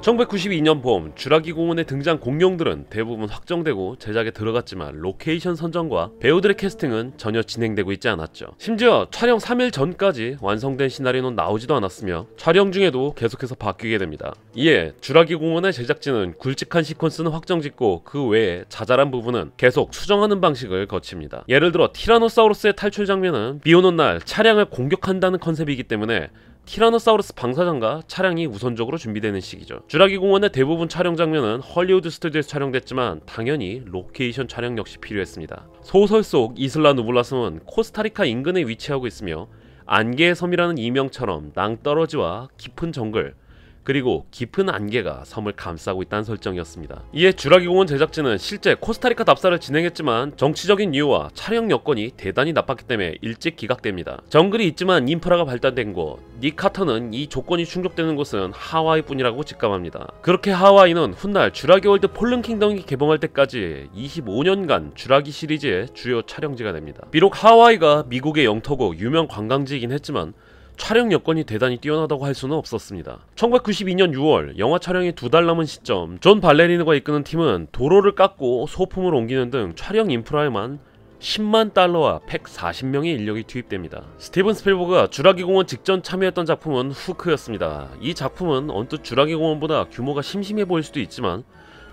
1992년 봄 쥬라기 공원의 등장 공룡들은 대부분 확정되고 제작에 들어갔지만 로케이션 선정과 배우들의 캐스팅은 전혀 진행되고 있지 않았죠. 심지어 촬영 3일 전까지 완성된 시나리오는 나오지도 않았으며 촬영 중에도 계속해서 바뀌게 됩니다. 이에 쥬라기 공원의 제작진은 굵직한 시퀀스는 확정짓고 그 외에 자잘한 부분은 계속 수정하는 방식을 거칩니다. 예를 들어 티라노사우루스의 탈출 장면은 비오는 날 차량을 공격한다는 컨셉이기 때문에 티라노사우루스 방사장과 차량이 우선적으로 준비되는 시기죠. 쥬라기 공원의 대부분 촬영 장면은 헐리우드 스튜디오에서 촬영됐지만 당연히 로케이션 촬영 역시 필요했습니다. 소설 속 이슬라 누블라섬은 코스타리카 인근에 위치하고 있으며 안개의 섬이라는 이명처럼 낭떠러지와 깊은 정글 그리고 깊은 안개가 섬을 감싸고 있다는 설정이었습니다. 이에 쥬라기 공원 제작진은 실제 코스타리카 답사를 진행했지만 정치적인 이유와 촬영 여건이 대단히 나빴기 때문에 일찍 기각됩니다. 정글이 있지만 인프라가 발달된 곳, 닉 카터는 이 조건이 충족되는 곳은 하와이뿐이라고 직감합니다. 그렇게 하와이는 훗날 쥬라기 월드 폴른 킹덤이 개봉할 때까지 25년간 쥬라기 시리즈의 주요 촬영지가 됩니다. 비록 하와이가 미국의 영토고 유명 관광지이긴 했지만 촬영 여건이 대단히 뛰어나다고 할 수는 없었습니다. 1992년 6월 영화 촬영이 2달 남은 시점, 존 발레리노가 이끄는 팀은 도로를 깎고 소품을 옮기는 등 촬영 인프라에만 10만 달러와 140명의 인력이 투입됩니다. 스티븐 스필버그가 쥬라기 공원 직전 참여했던 작품은 후크였습니다. 이 작품은 언뜻 쥬라기 공원보다 규모가 심심해 보일 수도 있지만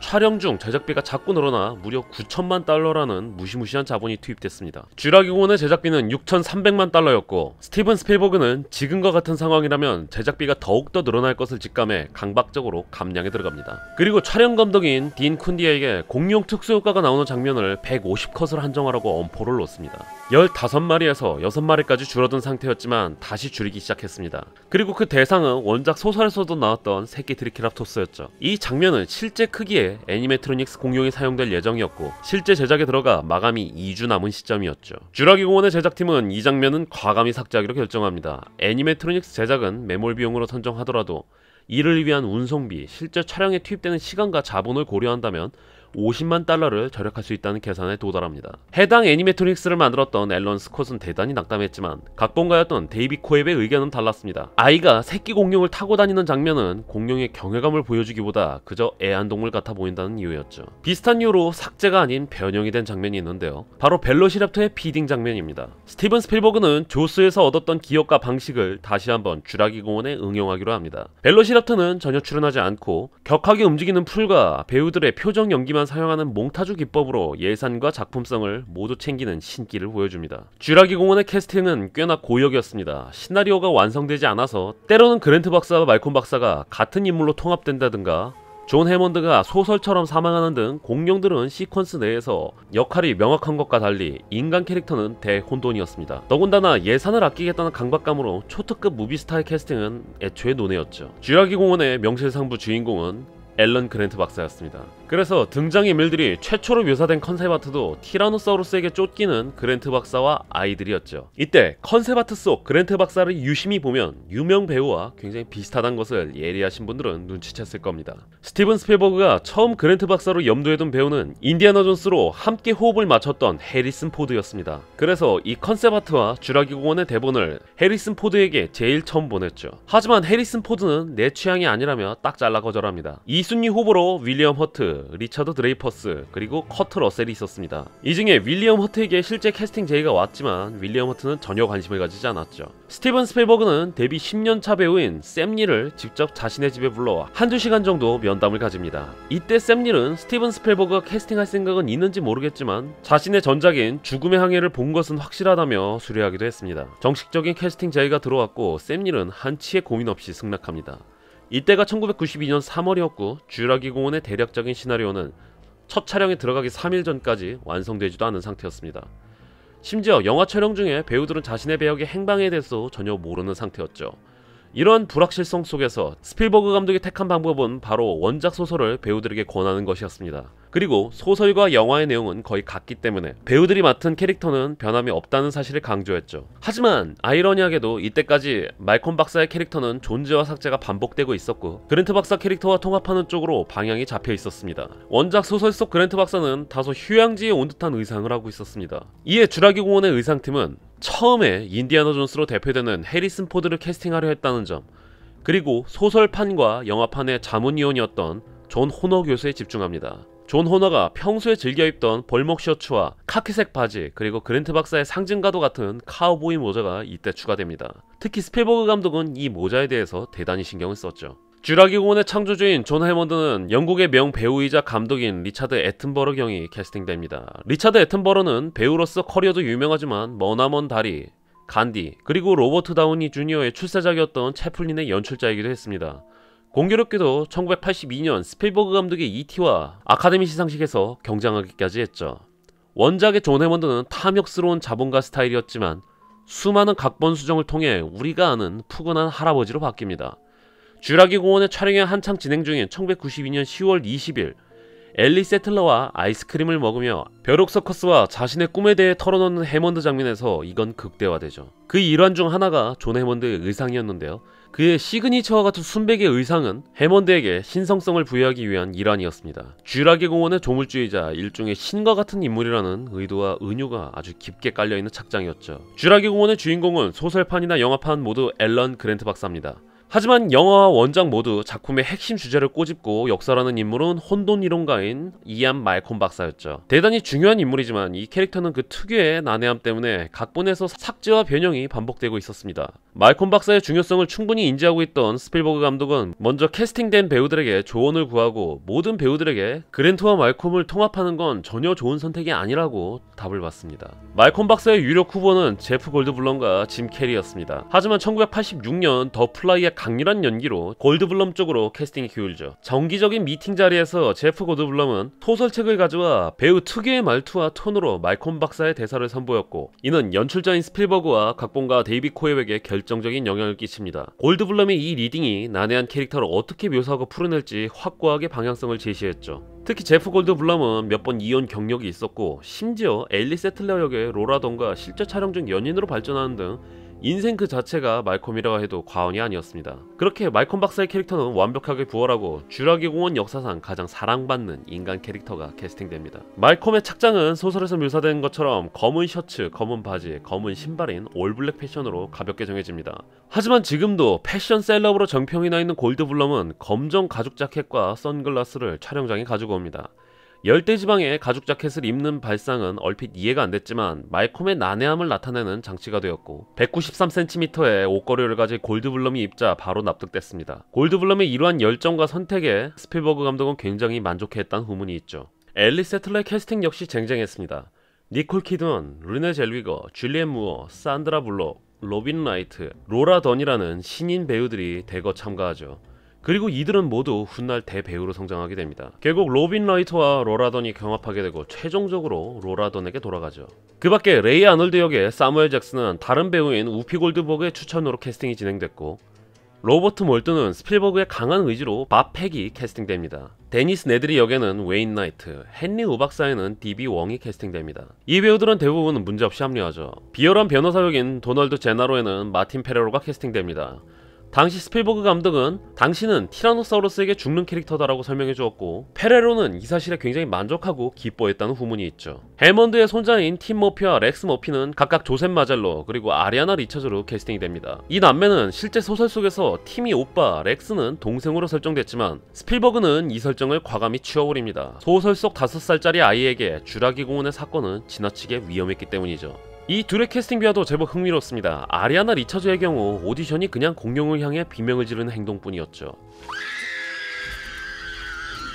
촬영 중 제작비가 자꾸 늘어나 무려 9천만 달러라는 무시무시한 자본이 투입됐습니다. 쥬라기 공원의 제작비는 6,300만 달러였고 스티븐 스필버그는 지금과 같은 상황이라면 제작비가 더욱더 늘어날 것을 직감해 강박적으로 감량에 들어갑니다. 그리고 촬영 감독인 딘 쿤디에게 공룡 특수효과가 나오는 장면을 150컷을 한정하라고 엄포를 놓습니다. 15마리에서 6마리까지 줄어든 상태였지만 다시 줄이기 시작했습니다. 그리고 그 대상은 원작 소설에서도 나왔던 새끼 트리케라톱스였죠. 이 장면은 실제 크기의 애니메트로닉스 공룡이 사용될 예정이었고 실제 제작에 들어가 마감이 2주 남은 시점이었죠. 쥬라기 공원의 제작팀은 이 장면은 과감히 삭제하기로 결정합니다. 애니메트로닉스 제작은 매몰 비용으로 선정하더라도 이를 위한 운송비, 실제 촬영에 투입되는 시간과 자본을 고려한다면 50만 달러를 절약할 수 있다는 계산에 도달합니다. 해당 애니메트로닉스를 만들었던 앨런 스콧은 대단히 낙담했지만 각본가였던 데이비 코앱의 의견은 달랐습니다. 아이가 새끼 공룡을 타고 다니는 장면은 공룡의 경외감을 보여주기보다 그저 애완동물 같아 보인다는 이유였죠. 비슷한 이유로 삭제가 아닌 변형이 된 장면이 있는데요. 바로 벨로시랍터의 피딩 장면입니다. 스티븐 스필버그는 조스에서 얻었던 기억과 방식을 다시 한번 쥬라기 공원에 응용하기로 합니다. 벨로시랍터는 전혀 출연하지 않고 격하게 움직이는 풀과 배우들의 표정 연기만 사용하는 몽타주 기법으로 예산과 작품성을 모두 챙기는 신기를 보여줍니다. 쥬라기 공원의 캐스팅은 꽤나 고역이었습니다. 시나리오가 완성되지 않아서 때로는 그랜트 박사와 말콤 박사가 같은 인물로 통합된다든가 존 해먼드가 소설처럼 사망하는 등 공룡들은 시퀀스 내에서 역할이 명확한 것과 달리 인간 캐릭터는 대혼돈이었습니다. 더군다나 예산을 아끼겠다는 강박감으로 초특급 무비스타의 캐스팅은 애초에 논외였죠. 쥬라기 공원의 명실상부 주인공은 앨런 그랜트 박사였습니다. 그래서 등장인물들이 최초로 묘사된 컨셉아트도 티라노사우루스에게 쫓기는 그랜트 박사와 아이들이었죠. 이때 컨셉아트 속 그랜트 박사를 유심히 보면 유명 배우와 굉장히 비슷하다는 것을 예리하신 분들은 눈치챘을 겁니다. 스티븐 스필버그가 처음 그랜트 박사로 염두에 둔 배우는 인디아나 존스로 함께 호흡을 맞췄던 해리슨 포드였습니다. 그래서 이 컨셉아트와 쥬라기 공원의 대본을 해리슨 포드에게 제일 처음 보냈죠. 하지만 해리슨 포드는 내 취향이 아니라며 딱 잘라 거절합니다. 이 순위 후보로 윌리엄 허트, 리처드 드레이퍼스, 그리고 커트 러셀이 있었습니다. 이 중에 윌리엄 허트에게 실제 캐스팅 제의가 왔지만 윌리엄 허트는 전혀 관심을 가지지 않았죠. 스티븐 스필버그는 데뷔 10년차 배우인 샘 닐을 직접 자신의 집에 불러 한두 시간 정도 면담을 가집니다. 이때 샘 닐은 스티븐 스필버그가 캐스팅할 생각은 있는지 모르겠지만 자신의 전작인 죽음의 항해를 본 것은 확실하다며 수려하기도 했습니다. 정식적인 캐스팅 제의가 들어왔고 샘 닐은 한치의 고민 없이 승낙합니다. 이때가 1992년 3월이었고 쥬라기 공원의 대략적인 시나리오는 첫 촬영에 들어가기 3일 전까지 완성되지도 않은 상태였습니다. 심지어 영화 촬영 중에 배우들은 자신의 배역의 행방에 대해서 전혀 모르는 상태였죠. 이러한 불확실성 속에서 스필버그 감독이 택한 방법은 바로 원작 소설을 배우들에게 권하는 것이었습니다. 그리고 소설과 영화의 내용은 거의 같기 때문에 배우들이 맡은 캐릭터는 변함이 없다는 사실을 강조했죠. 하지만 아이러니하게도 이때까지 말콤 박사의 캐릭터는 존재와 삭제가 반복되고 있었고 그랜트 박사 캐릭터와 통합하는 쪽으로 방향이 잡혀 있었습니다. 원작 소설 속 그랜트 박사는 다소 휴양지에 온 듯한 의상을 하고 있었습니다. 이에 쥬라기 공원의 의상팀은 처음에 인디아나 존스로 대표되는 해리슨 포드를 캐스팅하려 했다는 점, 그리고 소설판과 영화판의 자문위원이었던 존 호너 교수에 집중합니다. 존 호너가 평소에 즐겨 입던 벌목 셔츠와 카키색 바지, 그리고 그랜트 박사의 상징과도 같은 카우보이 모자가 이때 추가됩니다. 특히 스필버그 감독은 이 모자에 대해서 대단히 신경을 썼죠. 쥐라기 공원의 창조주인 존 해먼드는 영국의 명배우이자 감독인 리차드 애튼버러 경이 캐스팅됩니다. 리차드 애튼버러는 배우로서 커리어도 유명하지만 머나먼 다리, 간디, 그리고 로버트 다우니 주니어의 출세작이었던 채플린의 연출자이기도 했습니다. 공교롭게도 1982년 스필버그 감독의 E.T.와 아카데미 시상식에서 경쟁하기까지 했죠. 원작의 존 해먼드는 탐욕스러운 자본가 스타일이었지만 수많은 각본 수정을 통해 우리가 아는 푸근한 할아버지로 바뀝니다. 쥐라기 공원의 촬영이 한창 진행 중인 1992년 10월 20일 엘리 세틀러와 아이스크림을 먹으며 벼룩 서커스와 자신의 꿈에 대해 털어놓는 해먼드 장면에서 이건 극대화되죠. 그 일환 중 하나가 존 해먼드의 의상이었는데요. 그의 시그니처와 같은 순백의 의상은 해먼드에게 신성성을 부여하기 위한 일환이었습니다. 쥐라기 공원의 조물주의자, 일종의 신과 같은 인물이라는 의도와 은유가 아주 깊게 깔려있는 착장이었죠. 쥐라기 공원의 주인공은 소설판이나 영화판 모두 앨런 그랜트 박사입니다. 하지만 영화와 원작 모두 작품의 핵심 주제를 꼬집고 역사라는 인물은 혼돈 이론가인 이안 말콤 박사였죠. 대단히 중요한 인물이지만 이 캐릭터는 그 특유의 난해함 때문에 각본에서 삭제와 변형이 반복되고 있었습니다. 말콤 박사의 중요성을 충분히 인지하고 있던 스필버그 감독은 먼저 캐스팅된 배우들에게 조언을 구하고 모든 배우들에게 그랜트와 말콤을 통합하는 건 전혀 좋은 선택이 아니라고 답을 받습니다. 말콤 박사의 유력 후보는 제프 골드블럼과 짐 캐리였습니다. 하지만 1986년 더 플라이의 강렬한 연기로 골드블럼 쪽으로 캐스팅이 기울죠. 정기적인 미팅 자리에서 제프 골드블럼은 소설책을 가져와 배우 특유의 말투와 톤으로 말콤 박사의 대사를 선보였고, 이는 연출자인 스필버그와 각본가 데이비 코앱에게 결정적인 영향을 끼칩니다. 골드블럼의 이 리딩이 난해한 캐릭터를 어떻게 묘사하고 풀어낼지 확고하게 방향성을 제시했죠. 특히 제프 골드블럼은 몇 번 이혼 경력이 있었고, 심지어 엘리 세틀러 역의 로라던과 실제 촬영 중 연인으로 발전하는 등 인생 그 자체가 말콤이라고 해도 과언이 아니었습니다. 그렇게 말콤 박사의 캐릭터는 완벽하게 부활하고 쥐라기 공원 역사상 가장 사랑받는 인간 캐릭터가 캐스팅됩니다. 말콤의 착장은 소설에서 묘사된 것처럼 검은 셔츠, 검은 바지, 검은 신발인 올블랙 패션으로 가볍게 정해집니다. 하지만 지금도 패션 셀럽으로 정평이 나 있는 골드블럼은 검정 가죽 자켓과 선글라스를 촬영장에 가지고 옵니다. 열대지방에 가죽 자켓을 입는 발상은 얼핏 이해가 안됐지만 말콤의 난해함을 나타내는 장치가 되었고, 193cm의 옷걸이를 가진 골드블럼이 입자 바로 납득됐습니다. 골드블럼의 이러한 열정과 선택에 스필버그 감독은 굉장히 만족해했다는 후문이 있죠. 엘리 세틀러의 캐스팅 역시 쟁쟁했습니다. 니콜 키드먼, 르네 젤위거, 줄리엔 무어, 산드라 블록, 로빈 라이트, 로라 던이라는 신인 배우들이 대거 참가하죠. 그리고 이들은 모두 훗날 대배우로 성장하게 됩니다. 결국 로빈 라이트와 로라 던이 경합하게 되고 최종적으로 로라 던에게 돌아가죠. 그 밖에 레이 아놀드 역의 사무엘 잭슨은 다른 배우인 우피 골드버그의 추천으로 캐스팅이 진행됐고, 로버트 몰트는 스필버그의 강한 의지로 밥 팩이 캐스팅됩니다. 데니스 네드리 역에는 웨인 나이트, 헨리 우박사에는 D.B. 웡이 캐스팅됩니다. 이 배우들은 대부분 문제없이 합류하죠. 비열한 변호사 역인 도널드 제나로에는 마틴 페레로가 캐스팅됩니다. 당시 스필버그 감독은 당신은 티라노사우루스에게 죽는 캐릭터다라고 설명해 주었고, 페레로는 이 사실에 굉장히 만족하고 기뻐했다는 후문이 있죠. 해먼드의 손자인 팀 머피와 렉스 머피는 각각 조셉 마젤로 그리고 아리아나 리처즈로 캐스팅이 됩니다. 이 남매는 실제 소설 속에서 팀이 오빠, 렉스는 동생으로 설정됐지만 스필버그는 이 설정을 과감히 치워버립니다. 소설 속 5살짜리 아이에게 쥐라기 공원의 사건은 지나치게 위험했기 때문이죠. 이 둘의 캐스팅 비화도 제법 흥미롭습니다. 아리아나 리처즈의 경우 오디션이 그냥 공룡을 향해 비명을 지르는 행동뿐이었죠.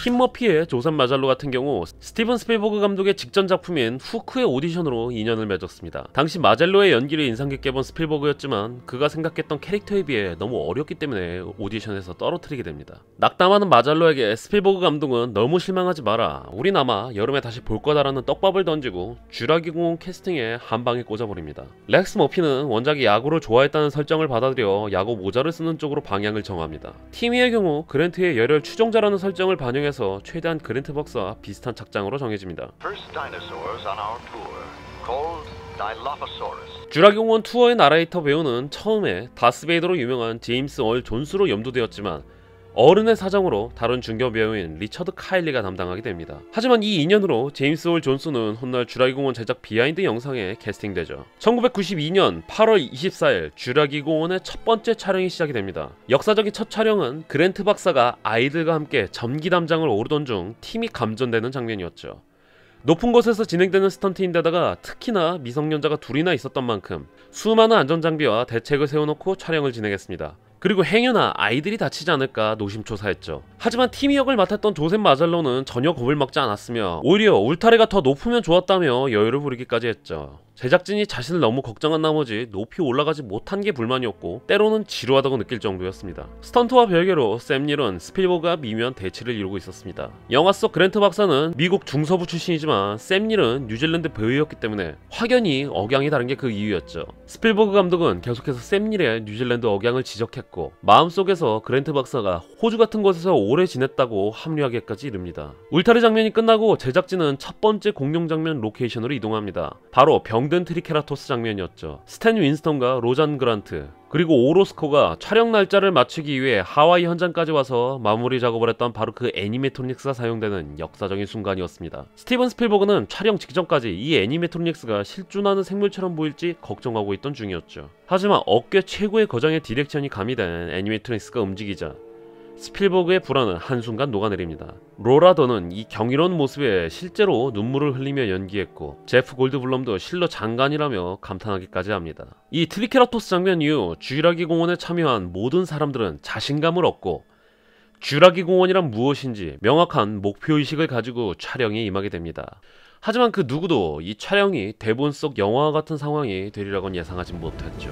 팀 머피의 조셉 마잘로 같은 경우 스티븐 스필버그 감독의 직전 작품인 후크의 오디션으로 인연을 맺었습니다. 당시 마젤로의 연기를 인상 깊게 본 스필버그였지만 그가 생각했던 캐릭터에 비해 너무 어렵기 때문에 오디션에서 떨어뜨리게 됩니다. 낙담하는 마잘로에게 스필버그 감독은 너무 실망하지 마라, 우린 아마 여름에 다시 볼 거다라는 떡밥을 던지고 쥐라기 공원 캐스팅에 한 방에 꽂아버립니다. 렉스 머피는 원작이 야구를 좋아했다는 설정을 받아들여 야구 모자를 쓰는 쪽으로 방향을 정합니다. 티미의 경우 그랜트의 열혈 추종자라는 설정을 반영해 최대한 그랜트 박사와 비슷한 착장으로 정해집니다. 쥐라기 공원 투어의 나레이터 배우는 처음에 다스베이더로 유명한 제임스 얼 존스로 염두되었지만 어른의 사정으로 다른 중견 배우인 리처드 카일리가 담당하게 됩니다. 하지만 이 인연으로 제임스 올 존슨은 훗날 쥬라기 공원 제작 비하인드 영상에 캐스팅되죠. 1992년 8월 24일 쥬라기 공원의 첫 번째 촬영이 시작이 됩니다. 역사적인 첫 촬영은 그랜트 박사가 아이들과 함께 점기 담장을 오르던 중 팀이 감전되는 장면이었죠. 높은 곳에서 진행되는 스턴트인데다가 특히나 미성년자가 둘이나 있었던 만큼 수많은 안전장비와 대책을 세워놓고 촬영을 진행했습니다. 그리고 행여나 아이들이 다치지 않을까 노심초사했죠. 하지만 티미 역을 맡았던 조셉 마잘로는 전혀 겁을 먹지 않았으며 오히려 울타리가 더 높으면 좋았다며 여유를 부리기까지 했죠. 제작진이 자신을 너무 걱정한 나머지 높이 올라가지 못한 게 불만이었고 때로는 지루하다고 느낄 정도였습니다. 스턴트와 별개로 샘 닐은 스필버그와 미묘한 대치를 이루고 있었습니다. 영화 속 그랜트 박사는 미국 중서부 출신이지만 샘 닐은 뉴질랜드 배우였기 때문에 확연히 억양이 다른 게 그 이유였죠. 스필버그 감독은 계속해서 샘 닐의 뉴질랜드 억양을 지적했고 마음속에서 그랜트 박사가 호주 같은 곳에서 오래 지냈다고 합리화하기까지 이릅니다. 울타리 장면이 끝나고 제작진은 첫 번째 공룡 장면 로케이션으로 이동합니다. 바로 병든 트리케라토스 장면이었죠. 스탠 윈스턴과 로잔 그란트 그리고 오로스코가 촬영 날짜를 맞추기 위해 하와이 현장까지 와서 마무리 작업을 했던 바로 그 애니메트로닉스가 사용되는 역사적인 순간이었습니다. 스티븐 스필버그는 촬영 직전까지 이 애니메트로닉스가 실존하는 생물처럼 보일지 걱정하고 있던 중이었죠. 하지만 업계 최고의 거장의 디렉션이 가미된 애니메트로닉스가 움직이자 스필버그의 불안은 한순간 녹아내립니다. 로라더는 이 경이로운 모습에 실제로 눈물을 흘리며 연기했고 제프 골드블럼도 실로 장관이라며 감탄하기까지 합니다. 이 트리케라토스 장면 이후 쥬라기 공원에 참여한 모든 사람들은 자신감을 얻고 쥬라기 공원이란 무엇인지 명확한 목표의식을 가지고 촬영에 임하게 됩니다. 하지만 그 누구도 이 촬영이 대본 속 영화와 같은 상황이 되리라고는 예상하지 못했죠.